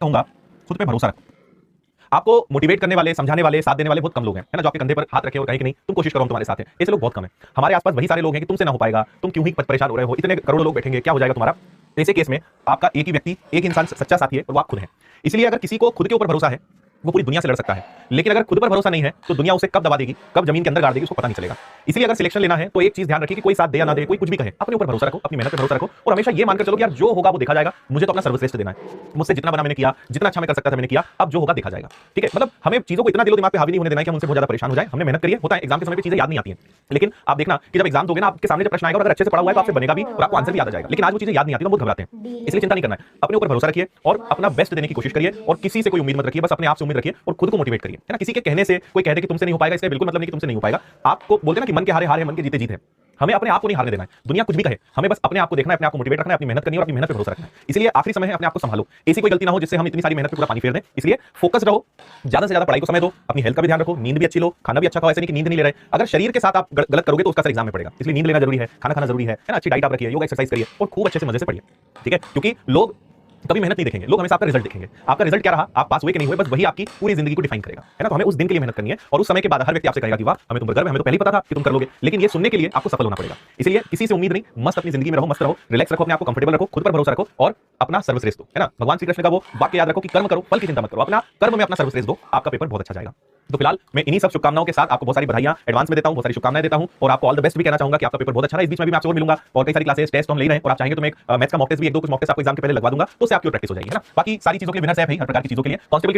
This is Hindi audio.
कहूंगा खुद पे भरोसा रखो। आपको मोटिवेट करने वाले, समझाने वाले, साथ देने वाले बहुत कम लोग हैं, है ना, जो आपके कंधे पर हाथ रखे और कहे कि नहीं तुम कोशिश करो, हम तुम्हारे साथ हैं। ऐसे लोग बहुत कम हैं। हमारे आसपास वही सारे लोग हैं कि तुमसे ना हो पाएगा, तुम क्यों ही परेशान हो रहे हो, इतने करोड़ों लोग बैठेंगे, क्या हो जाएगा तुम्हारा। ऐसे केस में आपका एक ही व्यक्ति, एक इंसान सच्चा साथी है और वो आप खुद हैं। इसलिए अगर किसी को खुद के ऊपर भरोसा है वो पूरी दुनिया से लड़ सकता है, लेकिन अगर खुद पर भरोसा नहीं है तो दुनिया उसे कब दबा देगी, कब जमीन के अंदर गाड़ देगी, उसको पता नहीं चलेगा। इसलिए अगर सिलेक्शन लेना है तो एक चीज ध्यान रखिए कि कोई साथ दे या ना दे, कोई कुछ भी कहे, अपने ऊपर भरोसा रखो, अपनी मेहनत पर भरोसा रखो और हमेशा ये मानकर चलो कि यार जो होगा वो देखा जाएगा, मुझे तो अपना सर्वश्रेष्ठ देना है, मुझसे जितना बना मैंने किया, जितना अच्छा मैं कर सकता था मैंने किया, अब जो होगा देखा जाएगा। ठीक है, मतलब हमें चीजों को इतना दिलो दिमाग पे हावी नहीं होने देना है कि हम उनसे बहुत ज्यादा परेशान हो जाए। हमने मेहनत करी है, होता है एग्जाम के समय पे चीजें याद नहीं आती हैं, लेकिन आप देखना कि जब एग्जाम दोगे ना, आपके सामने जब प्रश्न आएगा और अगर अच्छे से पढ़ा हुआ है तो आपसे बनेगा भी और आपको आंसर भी याद आ जाएगा। लेकिन आज वो चीजें याद नहीं आती, तो बहुत घबराते हैं। इसलिए चिंता नहीं करना है, अपने ऊपर भरोसा रखिए और अपना बेस्ट देने की कोशिश करिए और किसी से कोई उम्मीद मत रखिए, बस अपने आप से उम्मीद रखिए और खुद को मोटिवेट करिए, है ना। किसी के कहने से कोई कहते कि तुमसे नहीं हो पाएगा, इसका बिल्कुल मतलब नहीं कि तुमसे नहीं हो पाएगा। आपको बोलते ना कि मन के हारे हारे, मन के जीते जीत है। हमें अपने आप को नहीं हारने देना है, दुनिया कुछ भी कहे, हमें बस अपने आप को देखना है, अपने आप को मोटिवेट रखना है, अपनी मेहनत करनी है और अपनी मेहनत पे भरोसा रखना है। इसलिए आखिरी समय है, अपने आप को संभालो, ऐसी कोई गलती ना हो जिससे हम इतनी सारी मेहनत पे पूरा पानी फेर दें। इसलिए फोकस रहो, ज्यादा से ज्यादा पढ़ाई को समय दो, अपनी हेल्थ का भी ध्यान रखो, नींद भी अच्छी लो, खाना भी अच्छा खाओ। ऐसे नहीं कि नींद नहीं ले रहे, अगर शरीर के साथ आप गलत करोगे तो उसका असर एग्जाम में पड़ेगा। इसलिए नींद लेना जरूरी है, खाना खाना जरूरी है ना, अच्छी डाइट आप रखिए, योगा एक्सरसाइज करिए और खूब अच्छे से मजे से पढ़िए। ठीक है, क्योंकि लोग कभी मेहनत नहीं देखेंगे, लोग हमेशा आपका रिजल्ट देखेंगे। आपका रिजल्ट क्या रहा, आप पास हुए कि नहीं हुए, बस वही आपकी पूरी जिंदगी को डिफाइन करेगा, है ना। तो हमें उस दिन के लिए मेहनत करनी है और उस समय के बाद हर व्यक्ति आपसे कहेगा कि वाह हमें तुम पर गर्व है, हमें तो पहले ही पता था कि तुम कर लोगे। लेकिन ये सुनने के लिए आपको सफल होना पड़ेगा। इसलिए किसी से उम्मीद नहीं, मस्त अपनी जिंदगी में रहो, मस्त रहो, रिलैक्स रखो, अपने आप को कंफर्टेबल रखो, खुद पर भरोसा रखो और अपना सर्वश्रेष्ठ दो, है ना। भगवान श्री कृष्ण का वो वाक्य याद रखो कि कर्म करो फल की चिंता मत करो, अपना कर्म में अपना सर्वश्रेष्ठ दो, आपका पेपर बहुत अच्छा जाएगा। तो फिलहाल मैं इन्हीं सब शुभकामनाओं के साथ आपको बहुत सारी बधाइयां एडवांस में देता हूं, बहुत सारी शुभकामनाएं देता हूं और आपको ऑल द बेस्ट भी कहना चाहूंगा कि आपका पेपर बहुत अच्छा रहा। इस बीच में भी मैं आपसे और मिलूंगा और कई सारी क्लासेस टेस्ट हम ले रहे हैं और आप चाहेंगे तो मैं मैथ्स का मॉक टेस्ट भी एक दो कुछ मॉक टेस्ट आपको एग्जाम के पहले लगवा दूंगा, तो उससे आपकी प्रैक्टिस हो जाएगी, है ना। बाकी सारी चीजों के लिए विनर्स ऐप है, हर प्रकार की चीजों के लिए कांस्टेबल के